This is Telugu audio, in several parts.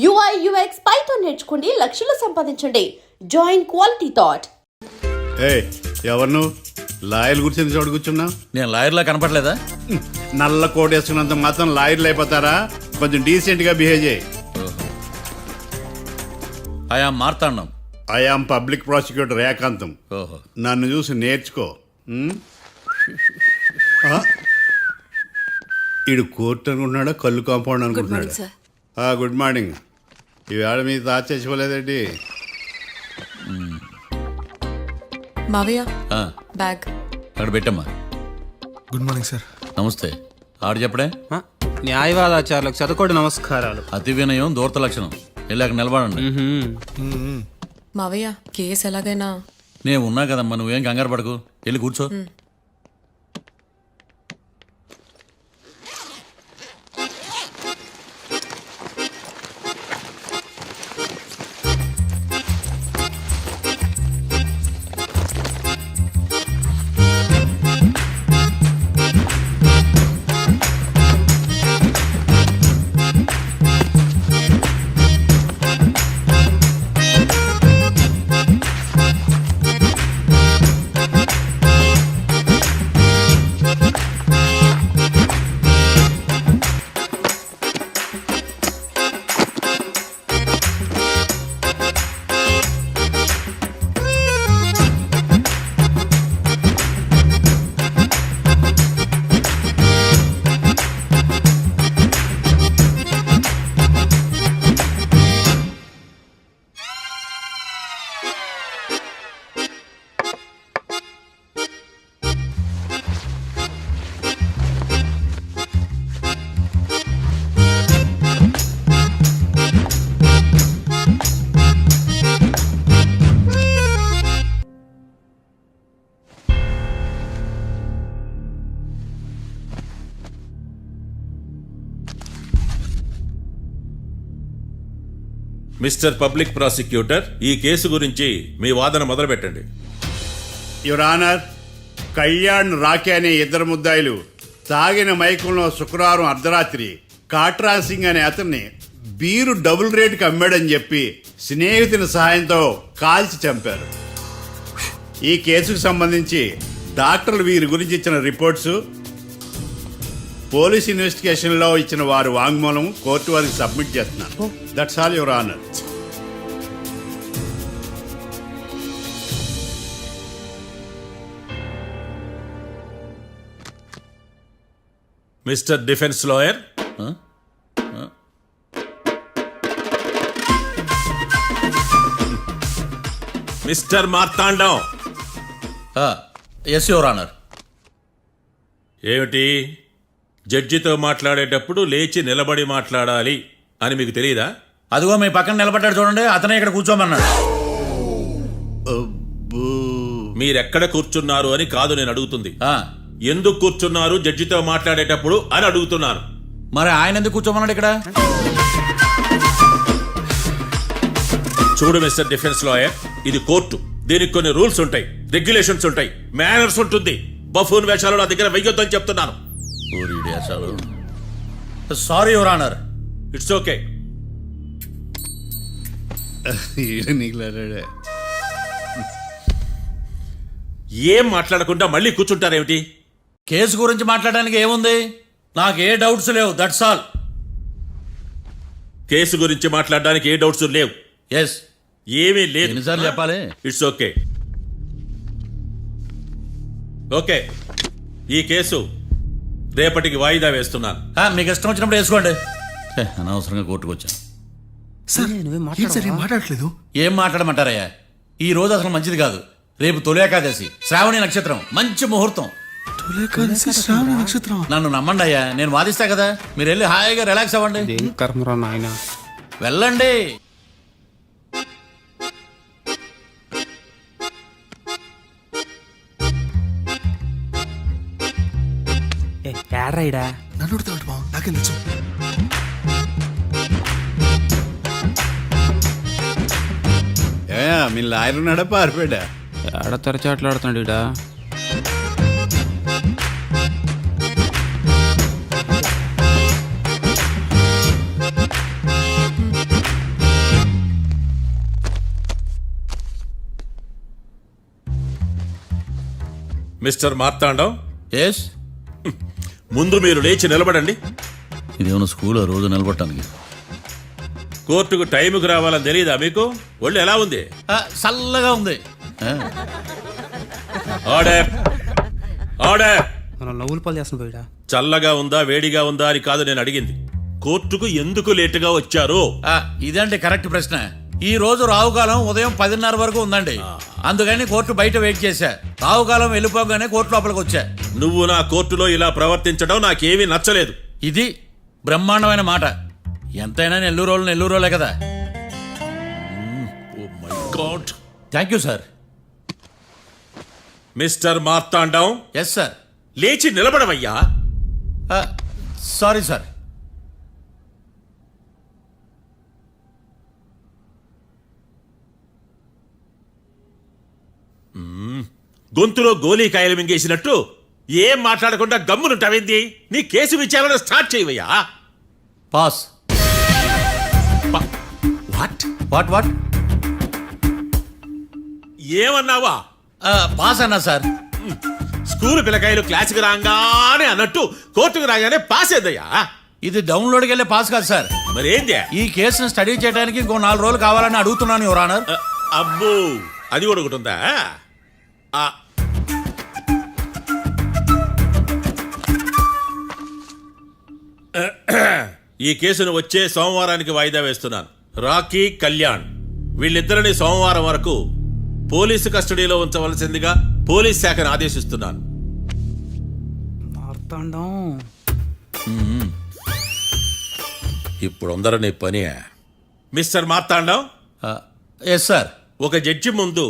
UI UX పైథాన్ నేర్చుకోండి, లక్షలు సంపాదించండి. Join quality thought. ఎవరు నువ్వు? లాయర్లు కూర్చొని చోటు కూర్చున్నా? నేను లాయర్లా కనపడలేదా? నల్ల కోట్ వేసుకున్నంత మాత్రం లాయర్లు అయిపోతారా? కొంచెం డీసెంట్ గా బిహేవ్ చేయి. ఆయా మార్తాండం. ఐఆమ్ పబ్లిక్ ప్రాసిక్యూటర్ ఏకాంతం. ఓహో, నన్ను చూసి నేర్చుకో. ఈడు కోర్టు అనుకుంటున్నాడా, కళ్ళు కాంపౌండ్ అనుకుంటున్నాడా? Good morning. ఈవేళ మీద దాచేసుకోలేదండి. మావయ్య ఆ, బ్యాగ్. అక్కడ పెట్టమ్మా. Good morning sir. నమస్తే. ఆడు చెప్పడే. న్యాయవాదాచారులకు చదువుకోండి నమస్కారాలు. అతి వినయం దూరత లక్షణం. ఇలాగ నిలబడండి. మావయ్య కేసు ఎలాగైనా. నేను ఉన్నా కదమ్మా, నువ్వేం కంగారు పడకు. వెళ్ళి కూర్చో. మిస్టర్ పబ్లిక్ ప్రాసిక్యూటర్, ఈ కేసు గురించి మీ వాదన మొదలు పెట్టండి. యువర్ ఆనర్, కళ్యాణ్ రాకే అనే ఇద్దరు ముద్దాయిలు తాగిన మైకంలో శుక్రవారం అర్ధరాత్రి కాట్రాన్ సింగ్ అనే అతన్ని బీరు డబుల్ రేటుకి అమ్మాడని చెప్పి స్నేహితుని సహాయంతో కాల్చి చంపారు. ఈ కేసుకు సంబంధించి డాక్టర్లు వీరి గురించి ఇచ్చిన రిపోర్ట్స్, పోలీస్ ఇన్వెస్టిగేషన్ లో ఇచ్చిన వారి వాంగ్మూలం కోర్టు వారికి సబ్మిట్ చేస్తున్నాను. That's all your honour. Mister defence lawyer, mister Marthandam. Yes your honour. ఏమిటి, జడ్జితో మాట్లాడేటప్పుడు లేచి నిలబడి మాట్లాడాలి అని మీకు తెలియదా? అదిగో మీ పక్కన నిలబడ్డాడు చూడండి, అతనే ఇక్కడ కూర్చోమన్నాడు. మీరెక్కడ కూర్చున్నారు అని కాదు నేను అడుగుతుంది. ఎందుకు కూర్చున్నారు జడ్జితో మాట్లాడేటప్పుడు అని అడుగుతున్నాను. మరి ఆయన ఎందుకు కూర్చోమన్నాడు ఇక్కడ? చూడు మిస్టర్ డిఫెన్స్ లాయర్, ఇది కోర్టు. దీనికి కొన్ని రూల్స్ ఉంటాయి, రెగ్యులేషన్స్ ఉంటాయి, మేనర్స్ ఉంటుంది. బఫూన్ వేషాలు నా దగ్గర వెయ్యొద్దని చెప్తున్నాను. Sorry your honour. It's okay. ఏం మాట్లాడకుండా మళ్ళీ కూర్చుంటారేమిటి? కేసు గురించి మాట్లాడడానికి ఏముంది? నాకు ఏ డౌట్స్ లేవు, దట్స్ ఆల్. కేసు గురించి మాట్లాడడానికి ఏ డౌట్స్ లేవు? ఎస్. ఏమీ లేదు. ఎన్నిసార్లు చెప్పాలి? It's okay. ఓకే, ఈ కేసు రేపటికి వాయిదా వేస్తున్నాను. మీకు ఇష్టం వచ్చినప్పుడు వేసుకోండి. అనవసరంగా కోర్టుకు వచ్చాను. మాట్లాడట్లేదు. ఏం మాట్లాడమంటారయ్యా? ఈ రోజు అసలు మంచిది కాదు. రేపు తొలి ఏకాదశి, శ్రావణి నక్షత్రం, మంచి ముహూర్తం. నన్ను నమ్మండి అయ్యా, నేను వాదిస్తా కదా. మీరు వెళ్ళి హాయిగా రిలాక్స్ అవ్వండి. వెళ్ళండి. నన్ను నాకేం తెలుసు. మీ లాయర్ ఉన్నాడా, పారిపోయాడా? ఏడ తెరచాట్లాడుతున్నాడు ఇడా. Mister Marthandam, yes. ముందు మీరు లేచి నిలబడండి. ఇదేమన్నా స్కూల్ రోజు నిలబడటానికి? కోర్టుకు టైంకి రావాలని తెలియదా మీకు? ఒళ్ళు ఎలా ఉంది? చల్లగా ఉంది. Order, order. మనం నవ్వులు పాలు చేస్తున్న పోయిడా. చల్లగా ఉందా వేడిగా ఉందా అని కాదు నేను అడిగింది. కోర్టుకు ఎందుకు లేటుగా వచ్చారు? ఇదండి కరెక్ట్ ప్రశ్న. ఈ రోజు రావుకాలం ఉదయం 10:30 వరకు ఉందండి. అందుకని కోర్టు బయట వెయిట్ చేశా. రావుకాలం వెళ్ళిపోగానే కోర్టు లోపలికి వచ్చా. నువ్వు నా కోర్టులో ఇలా ప్రవర్తించడం నాకేమీ నచ్చలేదు. ఇది బ్రహ్మాండమైన మాట. ఎంతైనా నెల్లూరోలే కదా. Oh my god. Thank you sir. Mister Marthandam, yes sir. లేచి నిలబడవయ్యా. Sorry sir. గొంతులో గోలీకాయలు మింగేసినట్టు ఏం మాట్లాడకుండా గమ్మునుంటావేంది? నీ కేసు విచారణ స్టార్ట్ చేయవయ్యా. పాస్. వాట్? What what? ఏమన్నావా? పాస్ అన్నా సార్. స్కూల్ పిల్లకాయలు క్లాసుకి రాగానే అన్నట్టు కోర్టుకు రాగానే పాస్ ఏదయ్యా? ఇది డౌన్లోడ్కి వెళ్ళే పాస్ కాదు సార్. మరేంది? ఈ కేసును స్టడీ చేయడానికి ఇంకో 4 రోజులు కావాలని అడుగుతున్నాను యువర్ ఆనర్. అబ్బో, అది కూడా ఒకటి ఉందా? ఈ కేసును వచ్చే సోమవారానికి వాయిదా వేస్తున్నాను. రాకీ, కళ్యాణ్ వీళ్ళిద్దరిని సోమవారం వరకు పోలీసు కస్టడీలో ఉంచవలసిందిగా పోలీస్ శాఖను ఆదేశిస్తున్నాను. మార్తాండం. ఇప్పుడు అందరూ పని. Mister Marthandam, yes sir. ఒక జడ్జి ముందు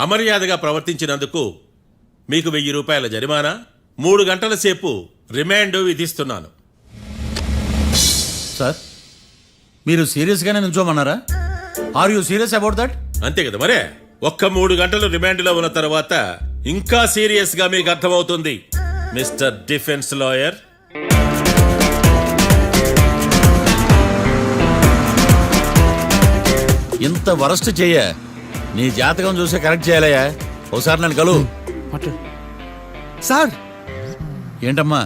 అమర్యాదగా ప్రవర్తించినందుకు మీకు 1000 రూపాయల జరిమానా, 3 గంటల సేపు రిమాండ్ విధిస్తున్నాను. సార్, మీరు సీరియస్గానే నుంచోమన్నారా? Are you serious about that? అంతే కదా మరే. ఒక్క 3 గంటలు రిమాండ్లో ఉన్న తర్వాత ఇంకా సీరియస్ గా మీకు అర్థమవుతుంది. మిస్టర్ డిఫెన్స్ లాయర్, ఇంత వరస్ట్ చెయ్య నీ జాతకం చూసి కరెక్ట్ చేయాలయ్యా. ఒకసారి నన్ను కలువు. సార్, ఏంటమ్మా?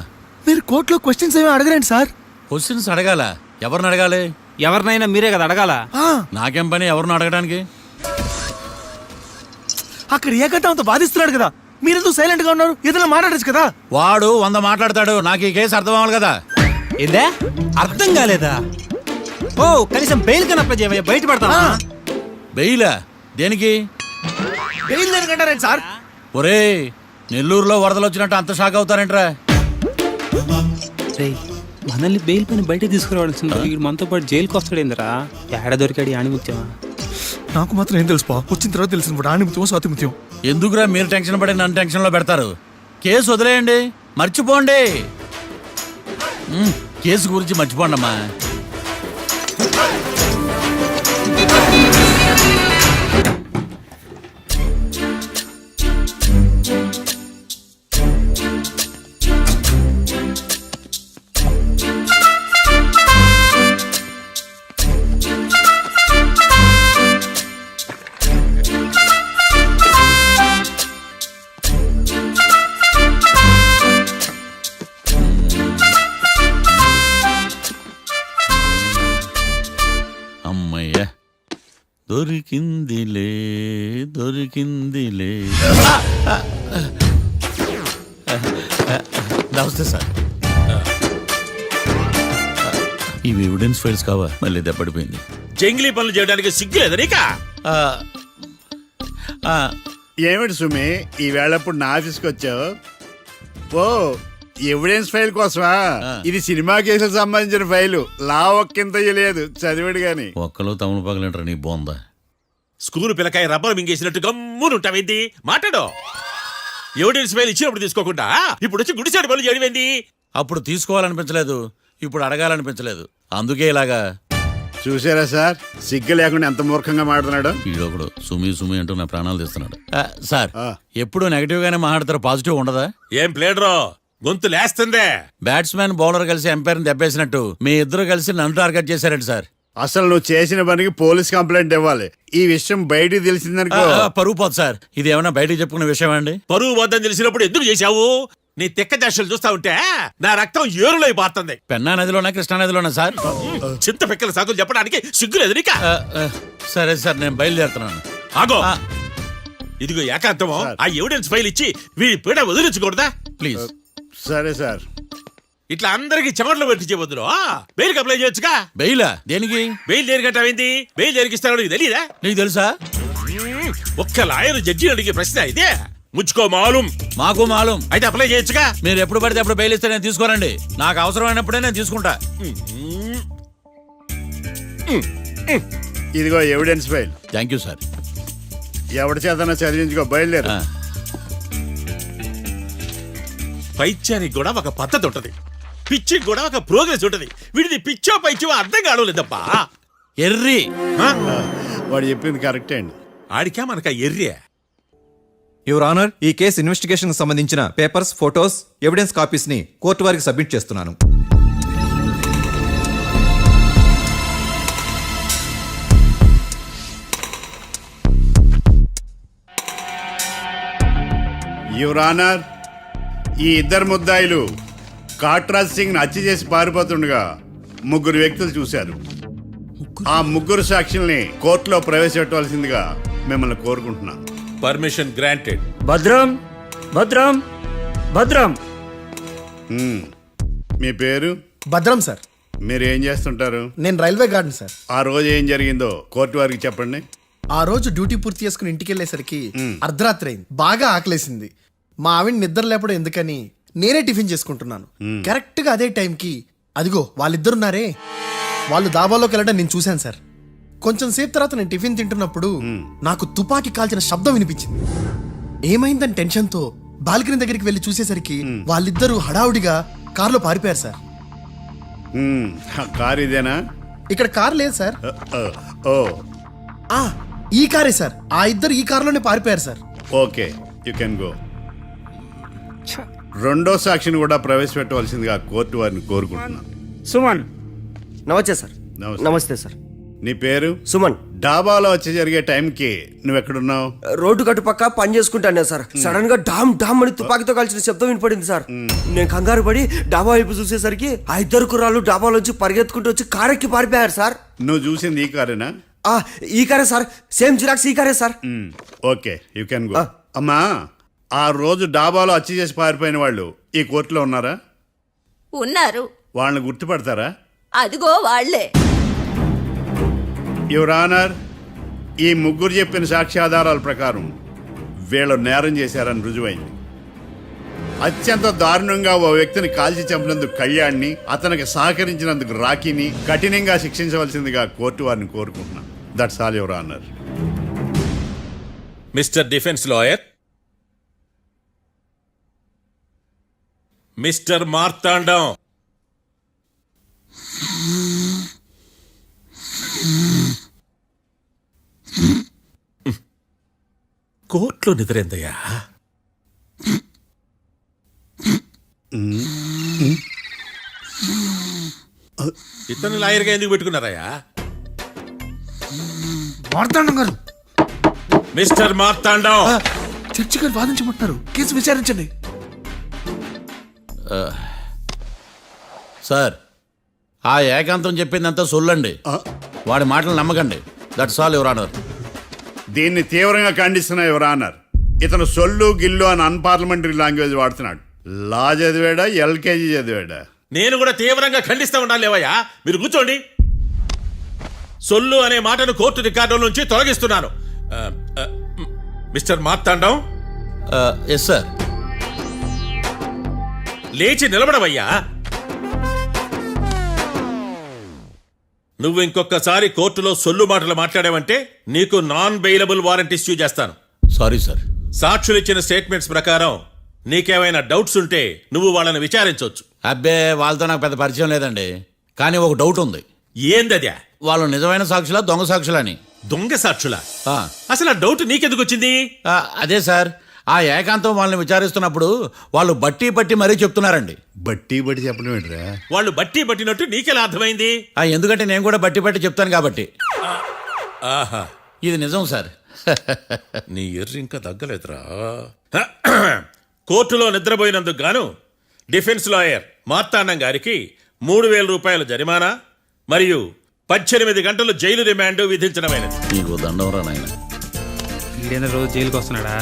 మీరు కోర్టులో క్వశ్చన్స్ ఏమీ అడగరండి సార్. క్వశ్చన్స్ అడగాల? ఎవరిని అడగాలి? ఎవరినైనా మీరే కదా అడగాల. నాకేం పని ఎవరిని అడగడానికి? అక్కడ ఏకతాంతో బాధిస్తున్నాడు కదా, మీరెందుకు సైలెంట్ గా ఉన్నారు? ఏదైనా మాట్లాడచ్చు కదా. వాడు 100 మాట్లాడతాడు. నాకు ఈ కేసు అర్థం అవ్వాలి కదా. ఏందే అర్థం కాలేదా? ఓ కనీసం బెయిల్ కన్నా అప్లై చేయవయ్యా, బయట పడతా. బెయిలా? దేనికి? బెయిల్ దేనికంటారండి సార్? ఒరే, నెల్లూరులో వరదలు వచ్చినట్టు అంత షాక్ అవుతారేంట్రా? మనల్ని బెయిల్ పైన బయట తీసుకురావాల్సింది. వీడు మనతో పాటు జైలుకి వస్తాడేందిరా? ఏడ దొరికాడు ఆణిముత్యమా? నాకు మాత్రం ఏం తెలుసు, వచ్చిన తర్వాత తెలిసిన ఆణిముత్యం స్వాతిముత్యం. ఎందుకురా మీరు టెన్షన్ పడి నన్ను టెన్షన్ లో పెడతారు? కేసు వదిలేయండి, మర్చిపోండి. కేసు గురించి మర్చిపోండి అమ్మా. అమ్మయ్య, దొరికిందిలే దొరికిందిలే. నమస్తే సార్. ఇవి ఎవిడెన్స్ ఫైల్స్ కావా? మళ్ళీ దెబ్బడిపోయింది. జంగిలీ పనులు చేయడానికి సిగ్గులేదు నీకా? ఏమిటి సుమి, ఈ వేళప్పుడు నా ఆఫీస్కి వచ్చావు? ఓ, ఎవిడెన్స్ ఫైల్ కోసమా? ఇది సినిమా కేసులకు సంబంధించిన ఫైలు. లా ఒక్కింత లేదు, చదివాడు గాని. ఒక్కలో తమను పగలంటారు నీ బోందా. School పిల్లకాయ rubber మింగేసినట్టు గమ్మునుంటావేంది? మాట్లాడు. ఎవిడెన్స్ ఫైల్ ఇచ్చినప్పుడు తీసుకోకుండా ఇప్పుడు వచ్చి గుడిసాడు పనులు చేయడమేంది? అప్పుడు తీసుకోవాలనిపించలేదు, ఇప్పుడు అడగాలనిపించలేదు. అందుకే ఇలాగా. చూసారా సార్, సిగ్గు లేకుండా ఎంత మూర్ఖంగా మాట్లాడుతున్నాడు. ఈడొకడు సుమి సుమి అంటూ నా ప్రాణాలు తీస్తున్నాడు. సార్, ఆ. ఎప్పుడు నెగటివ్ గానే మాట్లాడతారు, పాజిటివ్ ఉండదా? ఏం ప్లేడరో, గొంతు లేస్తుందే. బ్యాట్స్మెన్ బౌలర్ కలిసి ఎంపైర్ని దెబ్బేసినట్టు మీ ఇద్దరు కలిసి నన్ను టార్గెట్ చేశారండి సార్. అసలు నువ్వు చేసిన పనికి పోలీస్ కంప్లైంట్ ఇవ్వాలి. ఈ విషయం బయటికి తెలిసిందనుకో పరుగు పోదు సార్. ఇది ఏమైనా బయటకు చెప్పుకునే విషయం అండి? పరువు వద్దని తెలిసినప్పుడు ఎందుకు చేశావు? నీ తెక్క దశలు చూస్తా ఉంటే నా రక్తం ఏరులో పారుతుంది. పెన్నా నదిలోనా కృష్ణా నదిలోనా సార్? చింత పిక్కల సాకులు చెప్పడానికి సిగ్గులేదు నీకా? సరే సార్, నేను బయలుదేరుతున్నాను. ఆగో, ఆ, ఇదిగో ఏకాంతమో ఆ ఎవిడెన్స్ ఫైల్ ఇచ్చి వీడి పీడ వదిలించకూడదా? ప్లీజ్. సరే సార్. ఇట్లా అందరికి చెమటలు పెట్టించే బదులు బెయిల్ అప్లై చేయొచ్చుగా. బెయిలా? దేనికి? బెయిల్ దేనికంటావేంది? బెయిల్ దేనికిస్తారో నీకు తెలియదా? నీకు తెలుసా? ఒక్క లాయర్ జడ్జి అడిగే ప్రశ్న ఇదే. ముచ్చుకో మాలూం. మాకు మాలూం. అయితే అప్లై చేయొచ్చుగా. మీరు ఎప్పుడు పడితే అప్పుడు బెయిల్ ఇస్తే నేను తీసుకోనండి. నాకు అవసరమైనప్పుడే నేను తీసుకుంటా. ఇదిగో evidence file. Thank you sir. ఎవరి చేతనా చదివించుకో, బయలుదేరు. పైత్యానికి కూడా ఒక పద్ధతి ఉంటది, పిచ్చికి కూడా ఒక ప్రోగ్రెస్ ఉంటది. వీడిది పిచ్చో పైచో అర్థం కావలేదప్పా. ఎర్రి. వాడు చెప్పింది కరెక్టే అండి. ఆడికా మనక ఎర్రే. యువర్ ఆనర్, ఈ కేసు ఇన్వెస్టిగేషన్ సంబంధించిన పేపర్స్, ఫోటోస్, ఎవిడెన్స్ కాపీస్ ని కోర్టు వారికి సబ్మిట్ చేస్తున్నాను. యువర్ ఆనర్, ఈ ఇద్దరు ముద్దాయిలు కాట్రాజ్ సింగ్ హత్య చేసి పారిపోతుండగా ముగ్గురు వ్యక్తులు చూశారు. ఆ ముగ్గురు సాక్షుల్ని కోర్టులో ప్రవేశపెట్టవలసిందిగా మిమ్మల్ని కోరుకుంటున్నాను. Permission granted. భద్రం భద్రం భద్రం. మీ పేరు? భద్రం సార్. మీరు ఏం చేస్తుంటారు? నేను రైల్వే గార్డెన్ సార్. ఆ రోజు ఏం జరిగిందో కోర్టు వారికి చెప్పండి. ఆ రోజు డ్యూటీ పూర్తి చేసుకుని ఇంటికి వెళ్ళేసరికి అర్ధరాత్రి అయింది. బాగా ఆకలేసింది. మా ఆవిడ నిద్ర లేపడం ఎందుకని నేనే టిఫిన్ చేసుకుంటున్నాను. కరెక్ట్ గా అదే టైంకి అదిగో వాళ్ళిద్దరున్నారే, వాళ్ళు దాబాలోకి వెళ్ళడం నేను చూశాను సార్. కొంచెం సేపు తర్వాత నేను టిఫిన్ తింటున్నప్పుడు నాకు తుపాకీ కాల్చిన శబ్దం వినిపించింది. ఏమైందని టెన్షన్తో బాల్కనీ దగ్గరికి వెళ్ళి చూసేసరికి వాళ్ళిద్దరూ హడావుడిగా కారులో పారిపోయారు సార్. కారు ఇదేనా? ఇక్కడ కారు లేదు సార్. ఓ, ఈ కారే సార్. ఆ ఇద్దరు ఈ కారులోనే పారిపోయారు sir. Okay, you can go. రెండో సాక్షిని కూడా ప్రవేశపెట్టవలసిందిగా కోర్టు వారిని కోరుకుంటున్నాను. సుమన్. నమస్తే సార్. నమస్తే సార్. నీ పేరు? సుమన్. డాబాలో వచ్చి జరిగే టైంకి నువ్వెక్కడున్నావు? రోడ్డు కట్టు పక్క పని చేసుకుంటానే సార్. సడన్ గా డామ్ డామ్ అని తుపాకీతో కాల్చిన శబ్దం వినపడింది సార్. నేను కంగారు పడి డాబా వైపు చూసేసరికి ఆ ఇద్దరు కుర్రాళ్ళు డాబాలోంచి పరిగెత్తుకుంటూ వచ్చి కారెక్కి పారిపోయారు సార్. నువ్వు చూసింది ఈ కారేనా? ఈ కారే సార్. సేమ్ జిరాక్స్ ఈ కారే sir. Okay, you can go. అమ్మా, ఆ రోజు డాబాలో హత్య చేసి పారిపోయిన వాళ్ళు ఈ కోర్టులో ఉన్నారా? ఉన్నారు. వాళ్ళని గుర్తుపడతారా? అదిగో వాళ్లే. యువర్ ఆనర్, ఈ ముగ్గురు చెప్పిన సాక్ష్యాధారాల ప్రకారం వీళ్ళు నేరం చేశారని రుజువైంది. అత్యంత దారుణంగా ఓ వ్యక్తిని కాల్చి చంపినందుకు కళ్యాణ్ని, అతనికి సహకరించినందుకు రాకీని కఠినంగా శిక్షించవలసిందిగా కోర్టు వారిని కోరుకుంటున్నాను. That's all your honour. Mister defence lawyer, mister Marthandam, కోర్టులో నిద్రేందయ్యా? ఇతను లాయర్గా ఎందుకు పెట్టుకున్నారయ్యా? మార్తాండం గారు, మిస్టర్ మార్తాండం, చర్చి గారు వాదించమంటున్నారు. కేసు విచారించండి. సార్, ఆ ఏకాంతం చెప్పిందంతా సొల్లండి. వాడి మాటలు నమ్మకండి. That's all your honour. దీన్ని తీవ్రంగా ఖండిస్తున్నా యువర్ ఆనర్. ఇతను సొల్లు గిల్లు అని అన్పార్లమెంటరీ లాంగ్వేజ్ వాడుతున్నాడు. లా చదివాడా, ఎల్కేజీ చదివాడా? నేను కూడా తీవ్రంగా ఖండిస్తా ఉండాలి. లేవయ్యా, మీరు కూర్చోండి. సొల్లు అనే మాటను కోర్టు రికార్డుల నుంచి తొలగిస్తున్నాను. Mister Marthandam, yes sir. లేచి నిలబడవయ్యా. నువ్వు ఇంకొకసారి కోర్టులో సొల్లు మాటలు మాట్లాడావంటే నీకు నాన్ బెయిలబుల్ వారెంట్ ఇష్యూ చేస్తాను. Sorry sir. సాక్షులు ఇచ్చిన స్టేట్మెంట్స్ ప్రకారం నీకేమైనా డౌట్స్ ఉంటే నువ్వు వాళ్ళని విచారించవచ్చు. అబ్బే, వాళ్ళతో నాకు పెద్ద పరిచయం లేదండి. కానీ ఒక డౌట్ ఉంది. ఏందద్యా? వాళ్ళు నిజమైన సాక్షులా, దొంగ సాక్షులా అని. దొంగ సాక్షులా? ఆ. అసలు ఆ డౌట్ నీకెందుకు వచ్చింది? అదే సార్, ఆ ఏకాంతం వాళ్ళని విచారిస్తున్నప్పుడు వాళ్ళు బట్టి పట్టి మరీ చెప్తున్నారండి. బట్టి బట్టి చెప్పడం ఏంట్రా? వాళ్ళు బట్టి పట్టినట్టు నీకెలా అర్థమైంది? ఎందుకంటే నేను కూడా బట్టి పట్టి చెప్తాను కాబట్టి. ఆహా, ఇది నిజం సార్. నీ ఎర్రి ఇంకా తగ్గలేదురా. కోర్టులో నిద్రపోయినందుకు గాను డిఫెన్స్ లాయర్ మార్తాండం గారికి 3,000 రూపాయల జరిమానా మరియు 18 గంటలు జైలు రిమాండ్ విధించడమైనది. నీకు దండం రా నాయన. ఈడేనా రోజు జైలుకి వస్తున్నాడా?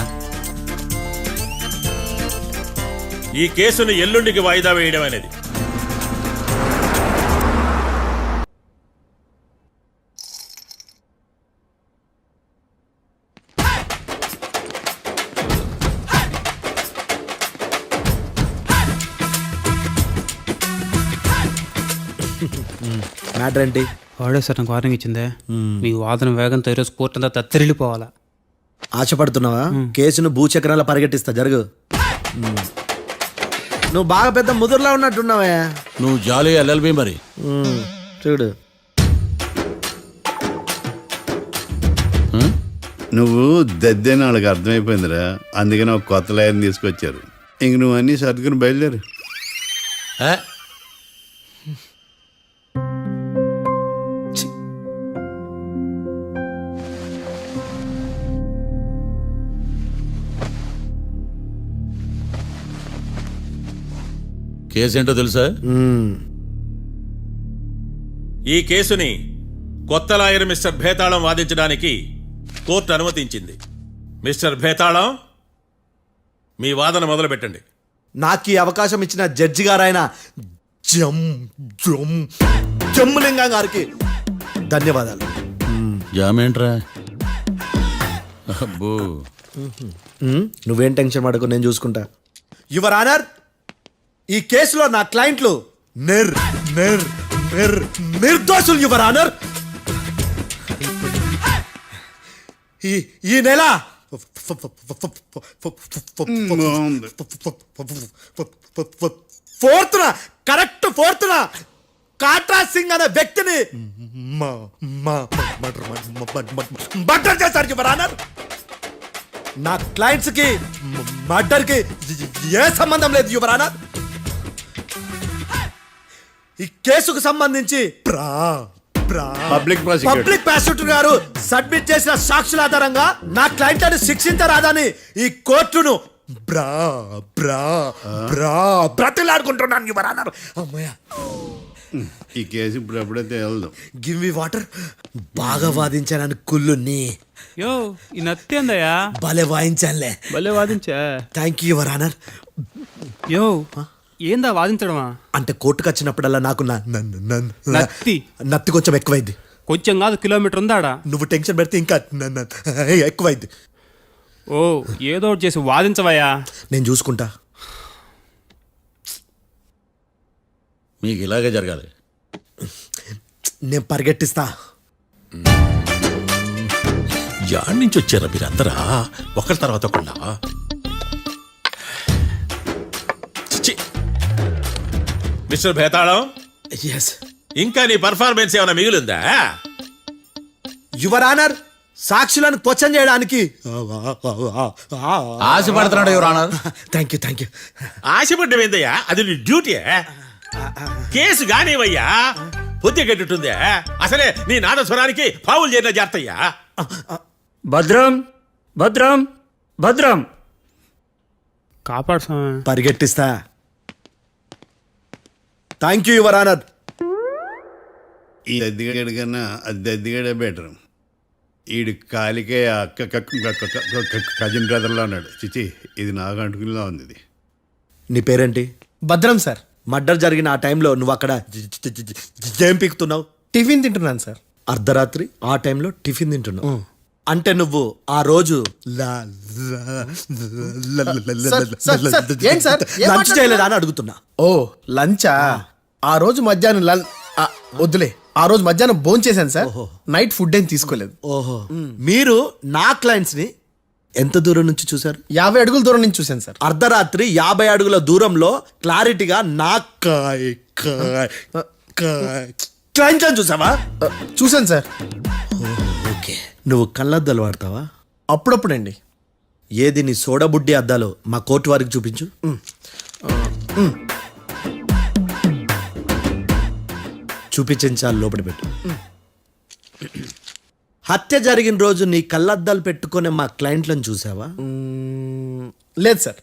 ఈ కేసును ఎల్లుండికి వాయిదా వేయడం అనేది. మ్యాటర్ ఏంటి? వాడే సార్ నాకు వార్నింగ్ ఇచ్చిందే. మీ వాదన వేగంతో ఈరోజు కోర్టు అంతా తత్తరిల్లిపోవాలా. ఆశపడుతున్నావా? కేసును భూచక్రాల పరిగెట్టిస్తా, జరుగు. నువ్వు బాగా పెద్ద ముదురులా ఉన్నట్టున్నావే. నువ్వు జాలి ఎల్ఎల్బి మరి. చూడు, నువ్వు దద్దని వాళ్ళకి అర్థమైపోయిందిరా. అందుకని ఒక కొత్త లాయర్ని తీసుకొచ్చారు. ఇంక నువ్వు అన్నీ సర్దుకుని బయలుదేరు. ఏ? కేసు ఏంటో తెలుసా? ఈ కేసుని కొత్త లాయర్ మిస్టర్ భేతాళం వాదించడానికి కోర్టు అనుమతించింది. మిస్టర్ భేతాళం, మీ వాదన మొదలు పెట్టండి. నాకు ఈ అవకాశం ఇచ్చిన జడ్జి గారైన జమ్ములింగం గారికి ధన్యవాదాలు. జామేంట్రా? అబ్బో, నువ్వేం టెన్షన్ పడకు, నేను చూసుకుంటా. యువర్ ఆనర్, ఈ కేసులో నా క్లయింట్లు నిర్దోషులు యువర్ ఆనర్. ఈ నెల ఫోర్త్న కాట్రా సింగ్ అనే వ్యక్తిని మర్డర్ చేశారు యువర్ ఆనర్. నా క్లయింట్స్ కి మర్డర్ కి ఏ సంబంధం లేదు యువర్ ఆనర్. ఈ కేసుకు సంబంధించి పబ్లిక్ ప్రాసిక్యూటర్ గారు సబ్మిట్ చేసిన సాక్షుల ఆధారంగా నా క్లయింట్ అని శిక్షించరాదని ఈ కోర్టును బ్రతిలాడుకుంటున్నాను యువర్ ఆనర్. అమ్మయ్య, ఈ కేసు ఇప్పుడు ఎప్పుడైతే వెళ్దాం. Give me water. బాగా వాదించానని కుళ్ళుని. యో, ఈ నత్తేందయ్యా? భలే వాయించానులే. భలే వాదించా. Thank you your honour. యో, ఏందా వాదించడమా? అంటే కోర్టుకు వచ్చినప్పుడల్లా నాకు నత్తి కొంచెం ఎక్కువైంది. కొంచెం కాదు, కిలోమీటర్ ఉందాడా. నువ్వు టెన్షన్ పెడితే ఇంకా ఎక్కువైంది. ఓ, ఏదో ఒకటి చేసి వాదించవయ్యా. నేను చూసుకుంటా. మీకు ఇలాగే జరగాలి. నేను పరిగెట్టిస్తా. యాడ్ నుంచి వచ్చారా మీరందరా ఒకరి తర్వాత ఒకళ్ళ? మిస్టర్ భేతాళం, ఎస్ ఇంకా నీ పర్ఫార్మెన్స్ ఏమైనా మిగిలిందా? యువర్ ఆనర్, సాక్షులను క్వశ్చన్ చేయడానికి ఆశపడుతున్నాడు యువర్ ఆనర్. Thank you. ఆశపడ్డం ఏందయ్యా? అది నీ డ్యూటీ. కేసు గానివయ్యా, పొద్దు గట్టుందే. అసలే నీ నాదస్వరానికి పావులు చేరిన జాతయ్యా. భద్రం భద్రం భద్రం కాపాడు స్వామి. పరిగెట్టిస్తా. Thank you your honour. ఈ దద్దిగాడి కన్నా అది దద్దిగాడే బెటర్. ఈడు కాలికే కజిన్ బ్రదర్లో ఉన్నాడు. చిచి, ఇది నాకు అంటుకునిలా ఉంది. ఇది నీ పేరేంటి? భద్రం సార్. మర్డర్ జరిగిన ఆ టైంలో నువ్వు అక్కడ ఏం పీకుతున్నావు? టిఫిన్ తింటున్నాను సార్. అర్ధరాత్రి ఆ టైంలో టిఫిన్ తింటున్నావు అంటే నువ్వు ఆ రోజు లంచ్ చేయలేదా అని అడుగుతున్నా. ఓ, లంచా? ఆ రోజు మధ్యాహ్నం వద్దులే, ఆ రోజు మధ్యాహ్నం భోజనం చేశాను సార్. నైట్ ఫుడ్ ఏం తీసుకోలేదు. ఓహో, మీరు నా క్లయింట్స్ ని ఎంత దూరం నుంచి చూసారు? 50 అడుగుల దూరం నుంచి చూశాను సార్. అర్ధరాత్రి 50 అడుగుల దూరంలో క్లారిటీగా నా క్లయింట్ అని చూసావా? చూశాను సార్. ఓకే, నువ్వు కళ్ళద్దాలు వాడతావా? అప్పుడప్పుడండి. ఏది నీ సోడబుడ్డి అద్దాలు మా కోర్టు వారికి చూపించు. చూపించాలి, లోపల పెట్టు. హత్య జరిగిన రోజు నీ కళ్ళద్దాలు పెట్టుకునే మా క్లయింట్లను చూసావా? లేదు sir.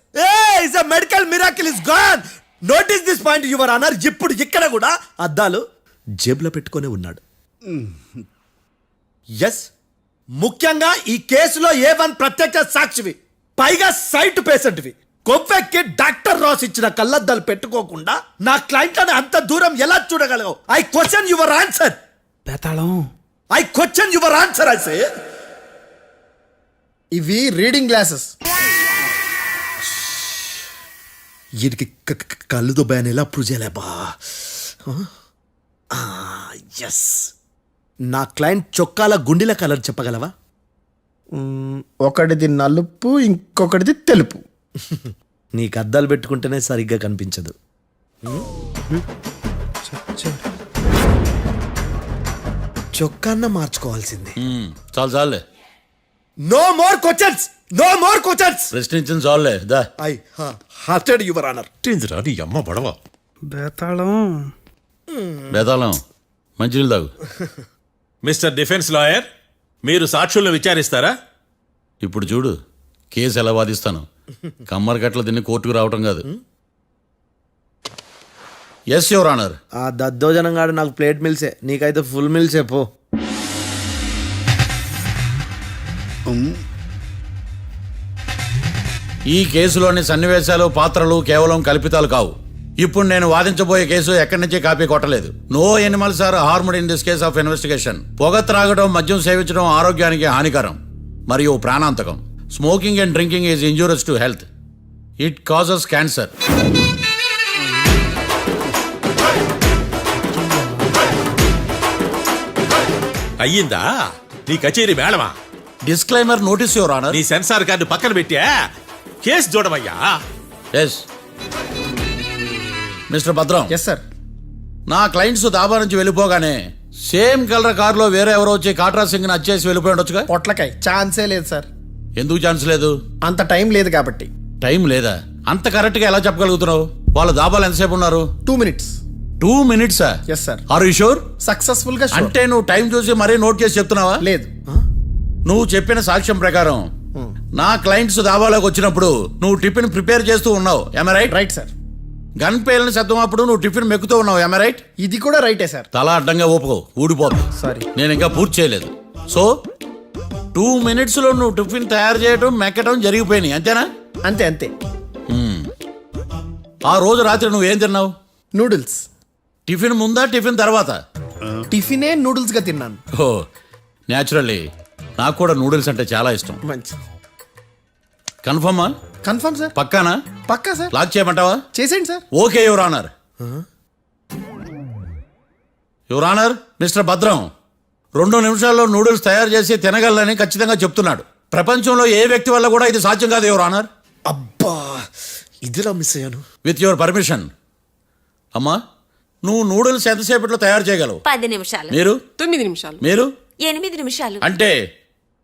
Medical miracle is gone. Notice this point your honour. ఇప్పుడు ఇక్కడ కూడా అద్దాలు జేబులో పెట్టుకునే ఉన్నాడు. ఎస్, ముఖ్యంగా ఈ కేసులో A1 ప్రత్యక్ష సాక్షివి, పైగా సైట్ పేషెంట్వి. కొవ్వెక్కి డాక్టర్ రాస్ ఇచ్చిన కళ్ళద్దాలు పెట్టుకోకుండా నా క్లయింట్లను అంత దూరం ఎలా చూడగలవు? I question your answer. బేతాళం I question your answer. I say ఇవి రీడింగ్ గ్లాసెస్. వీడికి కళ్ళు దుబ్బాయని ఎలా ప్రూవ్ చేయలేబా? ఎస్, నా క్లయింట్ చొక్కాల గుండెల కలర్ చెప్పగలవా? ఒకటిది నలుపు, ఇంకొకటిది తెలుపు. నీకు అద్దాలు పెట్టుకుంటేనే సరిగ్గా కనిపించదు. చొక్కాన్న మార్చుకోవాల్సింది. చాలు చాలులే, no more questions, no more questions. ప్రశ్నించిన చాలులే దా. I hearted your honour. నీ అమ్మ బడవ. బేతాళం బేతాళం మంచినీళ్ళు తాగు. మిస్టర్ డిఫెన్స్ లాయర్, మీరు సాక్షులను విచారిస్తారా? ఇప్పుడు చూడు కేసు ఎలా వాదిస్తాను. కమ్మరి కట్టలు తిని కోర్టుకు రావటం కాదు. Yes your honour. ఆ దద్దోజనంగాడు నాకు ప్లేట్ మిల్సే, నీకైతే ఫుల్ మిల్సే పో. ఈ కేసులోని సన్నివేశాలు, పాత్రలు కేవలం కల్పితాలు కావు. ఇప్పుడు నేను వాదించబోయే కేసు ఎక్కడి నుంచి కాపీ కొట్టలేదు. No animals are harmed in this case of investigation. పొగ త్రాగడం, మద్యం సేవించడం ఆరోగ్యానికి హానికరం మరియు ప్రాణాంతకం. Smoking and drinking is injurious to health. It causes cancer. అయ్యిందా నీ కచేరీ మేడమా? Disclaimer notice your honour. నీ సెన్సార్ కార్డు పక్కన పెట్టా కేసు చూడమయ్యా. Yes mister Bhadram. Yes sir. నా క్లయింట్స్ దాబా నుంచి వెళ్ళిపోగానే సేమ్ కలర్ కారులో వేరే ఎవరో వచ్చి కాట్రా సింగ్ వచ్చేసి వెళ్ళిపోయి ఉండొచ్చుగా. పొట్లకాయ ఛాన్సే లేదు సార్. ఎందుకు ఛాన్స్ లేదు? అంత టైం లేదు కాబట్టి. టైం లేదా? అంత కరెక్ట్ గా ఎలా చెప్పగలుగుతున్నావు? వాళ్ళ దాబాలు ఎంతసేపు ఉన్నారు? 2 minutes. 2 minutes? Yes sir. Are you sure? Successful గా sure. అంటే నువ్వు టైం చూసి మరీ నోట్ చేసి చెప్తున్నావా? లేదు. నువ్వు చెప్పిన సాక్ష్యం ప్రకారం నా క్లయింట్స్ దాబాలోకి వచ్చినప్పుడు నువ్వు టిఫిన్ ప్రిపేర్ చేస్తూ ఉన్నావు. am I right? Right sir. Gun పేలిన శబ్దం అప్పుడు నువ్వు టిఫిన్ మెక్కుతూ ఉన్నావు. am I right? ఇది కూడా రైటే సార్. తల అడ్డంగా ఊపుకో, ఊడిపోతుంది. సారీ. నేను ఇంకా పూర్తి చేయలేదు. సో 2 minutes లో నువ్వు టిఫిన్ తయారు చేయడం, మెక్కడం జరిగిపోయినాయి, అంతేనా? అంతే అంతే. ఆ రోజు రాత్రి నువ్వేం తిన్నావు? నూడిల్స్. టిఫిన్ ముందా, టిఫిన్ తర్వాత? టిఫినే నూడిల్స్ గా తిన్నాను. ఓ న్యాచురల్లీ నాకు కూడా నూడిల్స్ అంటే చాలా ఇష్టం. మంచి. కన్ఫర్మా? Confirm sir. పక్కానా? పక్కా సార్. లాక్ చేయమంటావా? చేసేయండి sir. Okay your honour. Your honour, mister Bhadram 2 నిమిషాల్లో నూడిల్స్ తయారు చేసి తినగలని ఖచ్చితంగా చెప్తున్నాడు. ప్రపంచంలో ఏ వ్యక్తి వల్ల కూడా ఇది సాధ్యం కాదు యువర్ ఆనర్. అబ్బా, ఇదిలా మిస్ అయ్యాను. With your permission. అమ్మా, నువ్వు నూడిల్స్ ఎంతసేపట్లో తయారు చేయగలవు? 10 నిమిషాలు. మీరు? 9 నిమిషాలు. మీరు? 8 నిమిషాలు. అంటే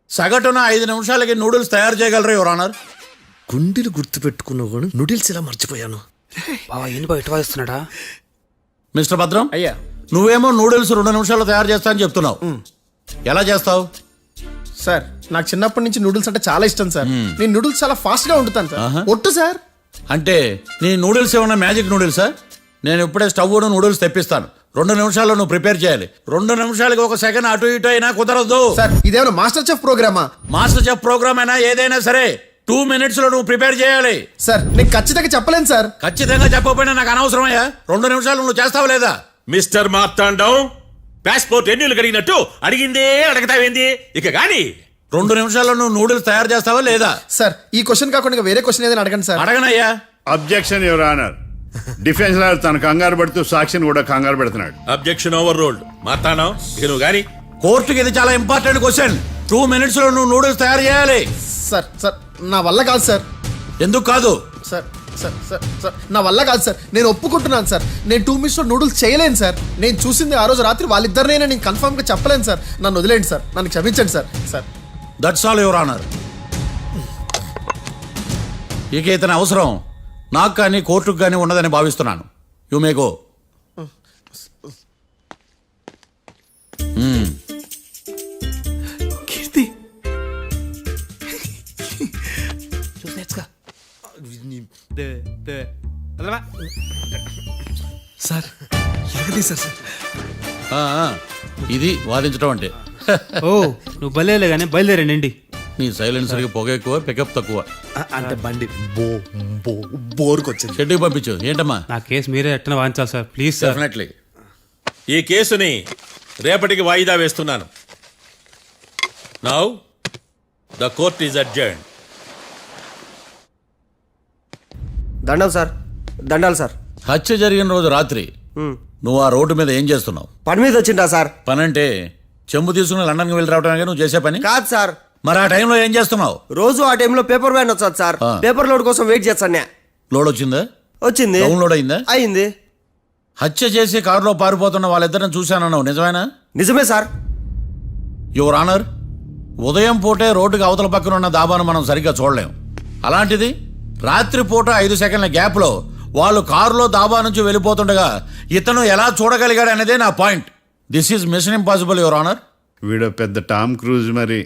సగటున 5 నిమిషాలకి నూడిల్స్ తయారు చేయగలరు యువర్ ఆనర్. గుండెలు గుర్తు పెట్టుకున్నావు కానీ నూడిల్స్ ఇలా మర్చిపోయాను. బావా ఏంటి బయట వాయిస్తున్నాడా? మిస్టర్ భద్రం, అయ్యా, నువ్వేమో నూడిల్స్ 2 నిమిషాల్లో తయారు చేస్తా అని చెప్తున్నావు. ఎలా చేస్తావు? సార్ నాకు చిన్నప్పటి నుంచి నూడిల్స్ అంటే చాలా ఇష్టం సార్. నేను నూడిల్స్ చాలా ఫాస్ట్ గా వండుతాను సార్. ఒట్టు సార్. అంటే నీ నూడిల్స్ ఏమన్నా మ్యాజిక్ నూడిల్సా? నేను ఇప్పుడే స్టవ్ నూడిల్స్ తెప్పిస్తాను. 2 నిమిషాల్లో నువ్వు ప్రిపేర్ చేయాలి. 2 నిమిషాలకి 1 సెకండ్ అటు ఇటు అయినా కుదరదు. సార్ ఇదేమైనా మాస్టర్ చెఫ్ ప్రోగ్రామా? మాస్టర్ చెఫ్ ప్రోగ్రామ్ అయినా ఏదైనా సరే 2 minutes లో నువ్వు ప్రిపేర్ చేయాలి. సార్ నేను ఖచ్చితంగా చెప్పలేను సార్. ఖచ్చితంగా చెప్పకపోయినా నాకు అనవసరమయ్యా. 2 నిమిషాలు నువ్వు చేస్తావు లేదా? మిస్టర్ మార్తాండం, పాస్పోర్ట్ ఎన్నిళ్ళు కడిగినట్టు అడిగిందే అడగతావేంది? ఇక గాని 2 నిమిషాల్లో నువ్వు నూడిల్స్ తయారు చేస్తావా లేదా? సార్ ఈ క్వశ్చన్ కాకుండా ఇంకా వేరే క్వశ్చన్ ఏదైనా అడగండి సార్. అడగనయ్యా. Objection your honour. Defence lawyer తన కంగారు పడుతూ సాక్షిని కూడా కంగారు పెడుతున్నాడు. Objection over ruled. మార్తాండం, ఇక నువ్వు గాని కోర్టుకి ఇది చాలా ఇంపార్టెంట్ క్వశ్చన్. 2 minutes లో నువ్వు నూడిల్స్ తయారు చేయాలి. సార్ సార్ నా వల్ల కాదు సార్. ఎందుకు కాదు? సార్ సార్ సార్ సార్ నా వల్ల కాదు సార్. నేను ఒప్పుకుంటున్నాను సార్. నేను 2 minutes లో నూడిల్స్ చేయలేను సార్. నేను చూసింది ఆ రోజు రాత్రి వాళ్ళిద్దరినైనా నేను కన్ఫర్మ్ గా చెప్పలేను సార్. నన్ను వదిలేండి సార్. నన్ను క్షమించండి sir. Sir that's all your honour. ఇక ఇతని అవసరం నాకు కానీ కోర్టుకు కానీ ఉండదని భావిస్తున్నాను. You may go. Keerthi sir ఎరగదీశారు సార్. ఇది వాదించడం అంటే. ఓ నువ్వు బయలుదేరలే కానీ బయలుదేరండి. నీ సైలెన్సర్కి పొగ ఎక్కువ, పికప్ తక్కువ. అంటే బండి బోర్కొచ్చింది. షెడ్యూకి పంపించు. ఏంటమ్మా? నా కేసు మీరే ఎట్టన వాదించాలి సార్, ప్లీజ్ సార్. డెఫినెట్లీ. ఈ కేసుని రేపటికి వాయిదా వేస్తున్నాను. Now the court is adjourned. దండం సార్, దండాలి సార్. హత్య జరిగిన రోజు రాత్రి నువ్వు ఆ రోడ్డు మీద ఏం చేస్తున్నావు? పని మీద వచ్చిందా సార్? పని అంటే చెంబు తీసుకుని లండన్కి వెళ్ళి రావడానికి నువ్వు చేసే పని కాదు సార్. మరి ఆ టైంలో ఏం చేస్తున్నావు? రోజు ఆ టైంలో పేపర్ వ్యాన్ వచ్చాది సార్. పేపర్ లోడ్ కోసం వెయిట్ చేస్తాను. లోడ్ వచ్చిందా? వచ్చింది. డౌన్లోడ్ అయిందా? అయింది. హత్య చేసి కారులో పారిపోతున్న వాళ్ళిద్దరిని చూశానన్నావు, నిజమేనా? నిజమే సార్. యువర్ ఆనర్, ఉదయం పూటే రోడ్డుకి అవతల పక్కన ఉన్న దాబాను మనం సరిగ్గా చూడలేం. అలాంటిది రాత్రి పూట 5 సెకండ్ల గ్యాప్లో వాళ్ళు కారులో దాబా నుంచి వెళ్ళిపోతుండగా ఇతను ఎలా చూడగలిగాడు అనేదే నా point. This is mission impossible your honour. వీడో పెద్ద టామ్ క్రూజ్ మరి.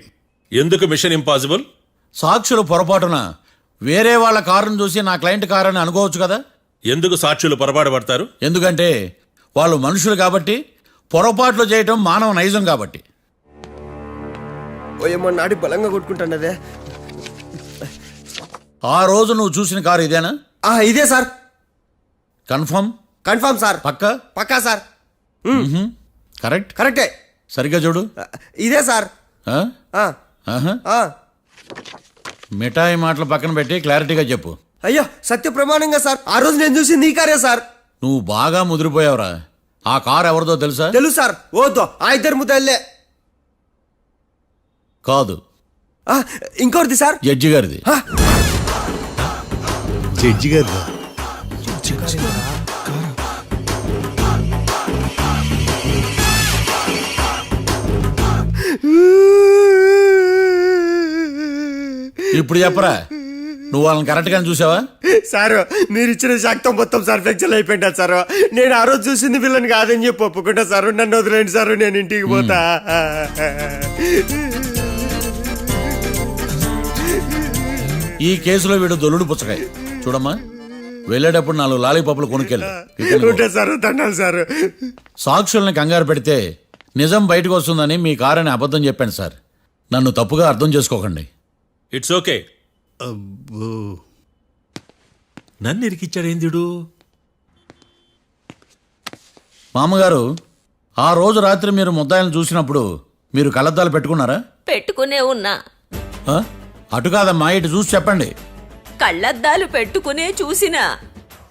ఎందుకు మిషన్ ఇంపాసిబుల్? సాక్షులు పొరపాటున వేరే వాళ్ళ కారును చూసి నా క్లయింట్ కారు అని అనుకోవచ్చు కదా. ఎందుకు సాక్షులు పొరపాటు పడతారు? ఎందుకంటే వాళ్ళు మనుషులు కాబట్టి, పొరపాట్లు చేయటం మానవ నైజం కాబట్టి. ఓయమ్మ నాడి బలంగా కొట్టుకుంటానదే. ఆ రోజు నువ్వు చూసిన కారు ఇదేనా? ఇదే సార్. కన్ఫర్మ్? Confirm sir. పక్కా? పక్కా సార్. కరెక్ట్? కరెక్టే. సరిగ్గా చూడు. ఇదే సార్. ఆ? ఆ. ఆ. మిఠాయి మాటలు పక్కన పెట్టి క్లారిటీగా చెప్పు. అయ్యో సత్య ప్రమాణంగా సార్, ఆ రోజు నేను చూసి నీ కారే సార్. నువ్వు బాగా ముదిరిపోయావురా. ఆ కారు ఎవరిదో తెలుసా? తెలుసు సార్. ఓతో ఆ ఇద్దరు ముద్దల్లే. కాదు, ఇంకోటిది సార్. జడ్జి గారిది. జడ్జి గారు ఇప్పుడు చెప్పరా, నువ్వు వాళ్ళని కరెక్ట్ గానే చూసావా? సార్ మీరు ఇచ్చిన శాక్తం మొత్తం సార్ ఫ్రాక్చర్ అయిపోయింటా సార్. నేను ఆ రోజు చూసింది వీళ్ళని కాదని చెప్పి ఒప్పుకుంటా సార్. నన్ను వదిలేండి సార్, నేను ఇంటికి పోతా. ఈ కేసులో వీడు దొల్లుడు పుచ్చకాయ. చూడమ్మా, వెళ్ళేటప్పుడు 4 లాలీపాపులు కొనుక్కెళ్ళు. ఉంటా సార్, దండాలి సార్. సాక్షుల్ని కంగారు పెడితే నిజం బయటకు వస్తుందని మీ కారని అబద్ధం చెప్పాను సార్. నన్ను తప్పుగా అర్థం చేసుకోకండి. It's okay. నన్ను ఇరికిచ్చాడేందుడు? మామగారు, ఆ రోజు రాత్రి మీరు ముద్దాయిలను చూసినప్పుడు మీరు కళ్ళద్దాలు పెట్టుకున్నారా? పెట్టుకునే ఉన్నా. ఆ? అటు కాదమ్మా, ఇటు చూసి చెప్పండి. కళ్ళద్దాలు పెట్టుకునే చూసినా.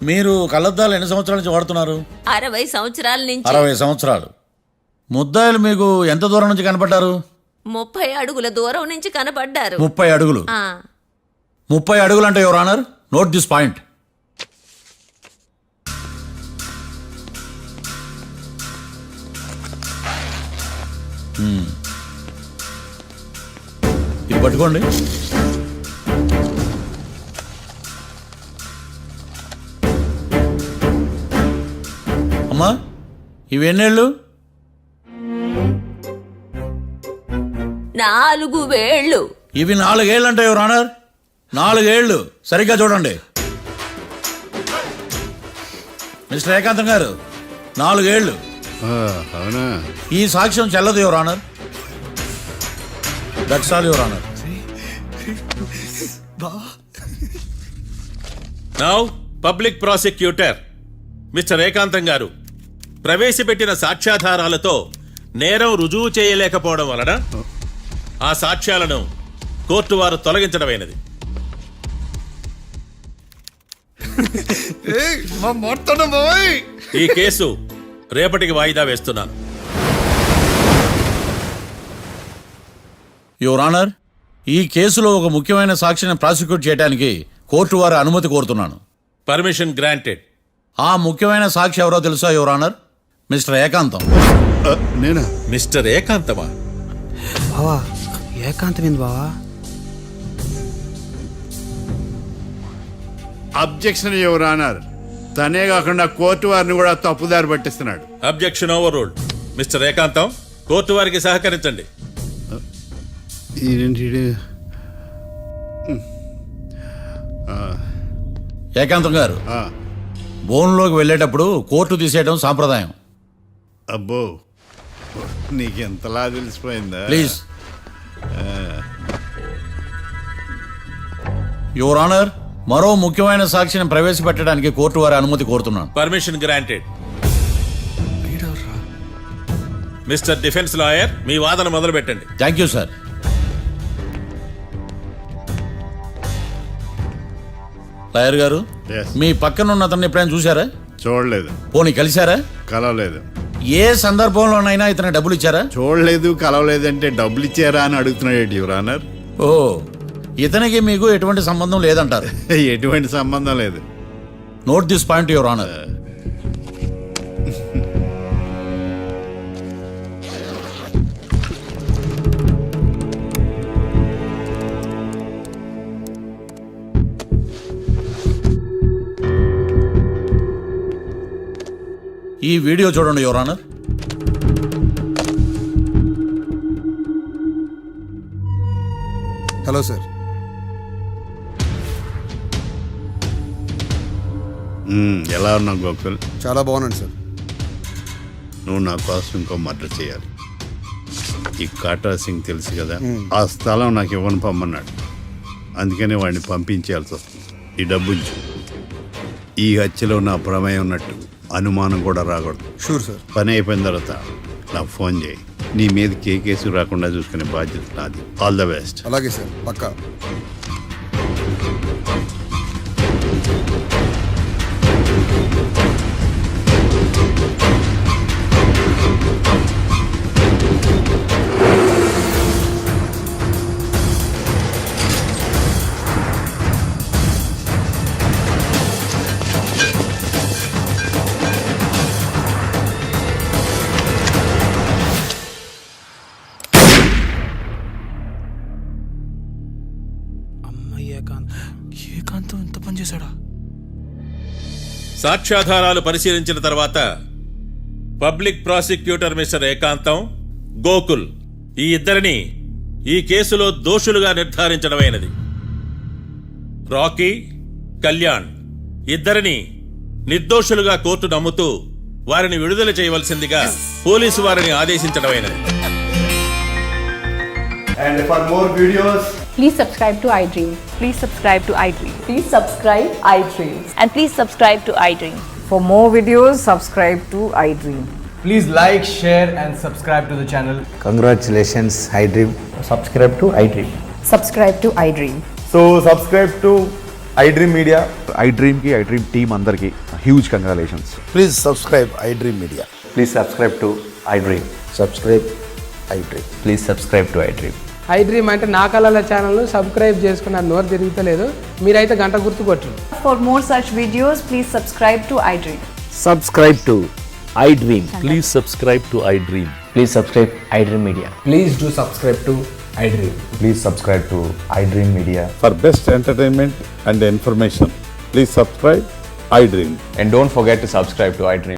మీరు కళ్ళద్దాలు ఎన్ని సంవత్సరాల నుంచి వాడుతున్నారు? 60 సంవత్సరాల నుంచి. 60 సంవత్సరాలు. ముద్దాయిలు మీకు ఎంత దూరం నుంచి కనపడ్డారు? 30 అడుగుల దూరం నుంచి కనపడ్డారు. 30 అడుగులు. 30 అడుగులు అంటే your honour, note this point. ఇది పట్టుకోండి. అమ్మా, ఇవి ఎన్నేళ్ళు? 4 వేళ్ళు. ఇవి 4 ఏళ్ళు అంటే యువర్ ఆనర్, 4 ఏళ్ళు. సరిగ్గా చూడండి మిస్టర్ ఏకాంతం గారు, 4 ఏళ్ళు. అవునా? ఈ సాక్ష్యం చెల్లదు your honour. That's all your honour. Now public prosecutor mister ఏకాంతం గారు ప్రవేశపెట్టిన సాక్ష్యాధారాలతో నేరం రుజువు చేయలేకపోవడం వలన ఆ సాక్ష్యాలను కోర్టు వారు తొలగించడమైనది. ఈ కేసు రేపటికి వాయిదా వేస్తున్నాను. యువర్ ఆనర్, ఈ కేసులో ఒక ముఖ్యమైన సాక్షిని ప్రాసిక్యూట్ చేయడానికి కోర్టు వారి అనుమతి కోరుతున్నాను. Permission granted. ఆ ముఖ్యమైన సాక్షి ఎవరో తెలుసా యువర్ ఆనర్? మిస్టర్ ఏకాంతం. నేనా? మిస్టర్ ఏకాంతమా? బావా ఏకాంతం ఏంది బావా? Objection your honour. తనే కాకుండా కోర్టు వారిని కూడా తప్పుదారి పట్టిస్తున్నాడు. Objection overruled. Mister Ekantham, court వారికి సహకరించండి. ఏకాంతం గారు, బోన్లోకి వెళ్ళేటప్పుడు కోర్టు తీసేయడం సాంప్రదాయం. అబ్బో, నీకెంతలా తెలిసిపోయిందా? ప్లీజ్. యువర్ ఆనర్, మరో ముఖ్యమైన సాక్షిని ప్రవేశపెట్టడానికి కోర్టు వారి అనుమతి కోరుతున్నాను. Permission granted. Mister defence lawyer, మీ వాదన మొదలు పెట్టండి. Thank you sir. లాయర్ గారు, Yes. మీ పక్కన ఉన్న అతన్ని ఎప్పుడైనా చూసారా? చూడలేదు. పోనీ కలిశారా? కలవలేదు. ఏ సందర్భంలోనైనా ఇతను డబ్బులు ఇచ్చారా? చూడలేదు, కలవలేదంటే డబ్బులు ఇచ్చారా అని అడుగుతున్నాడు యువర్ ఆనర్. ఓ, ఇతనికి మీకు ఎటువంటి సంబంధం లేదంటారు. ఎటువంటి సంబంధం లేదు. Note this point your honour. ఈ వీడియో చూడండి యువర్ ఆనర్. Hello sir. ఎలా ఉన్నావు గోకుల్? చాలా బాగున్నాను సార్. నువ్వు నా కోసం ఇంకో మర్డర్ చేయాలి. ఈ కాటా సింగ్ తెలుసు కదా, ఆ స్థలం నాకు ఇవ్వని పమ్మన్నాడు. అందుకనే వాడిని పంపించాల్సి వస్తుంది. ఈ డబ్బు ఉంచు. ఈ హత్యలో నా ప్రమేయం ఉన్నట్టు అనుమానం కూడా రాకూడదు. Sure sir. పని అయిపోయిన తర్వాత నాకు ఫోన్ చేయి. నీ మీద కేసు రాకుండా చూసుకునే బాధ్యత నాది. All the best. అలాగే సార్, పక్కా. ఏకాంతం ఎంత పని చేశాడా? సాక్ష్యాధారాలు పరిశీలించిన తర్వాత పబ్లిక్ ప్రాసిక్యూటర్ మిస్టర్ ఏకాంతం, గోకుల్ ఈ ఇద్దరిని ఈ కేసులో దోషులుగా నిర్ధారించడమైనది. రాకీ, కళ్యాణ్ ఇద్దరిని నిర్దోషులుగా కోర్టు నమ్ముతూ వారిని విడుదల చేయవలసిందిగా పోలీసు వారిని ఆదేశించడమైనది. And for more videos, please subscribe to iDream. Please subscribe to iDream. Please subscribe iDream. And please subscribe to iDream. For more videos, subscribe to iDream. please like, share and subscribe to the channel. Congratulations, iDream. Subscribe to iDream. Subscribe to iDream. So subscribe to iDream Media. iDream ki iDream team andarki huge congratulations. Please subscribe iDream media. Please subscribe to iDream. Subscribe iDream. Please subscribe to iDream. iDream అంటే నా కళల ఛానల్ సబ్స్క్రైబ్ చేసుకున్న నోరు తిరుగుతలేదు. మీరైతే గంట గుర్తు కొట్టండి. For more such videos, please subscribe to iDream. Subscribe to iDream. Please subscribe to iDream. Please subscribe iDream Media. Please do subscribe to iDream. Please subscribe to iDream Media. For best entertainment and information, please subscribe iDream. And don't forget to subscribe to iDream.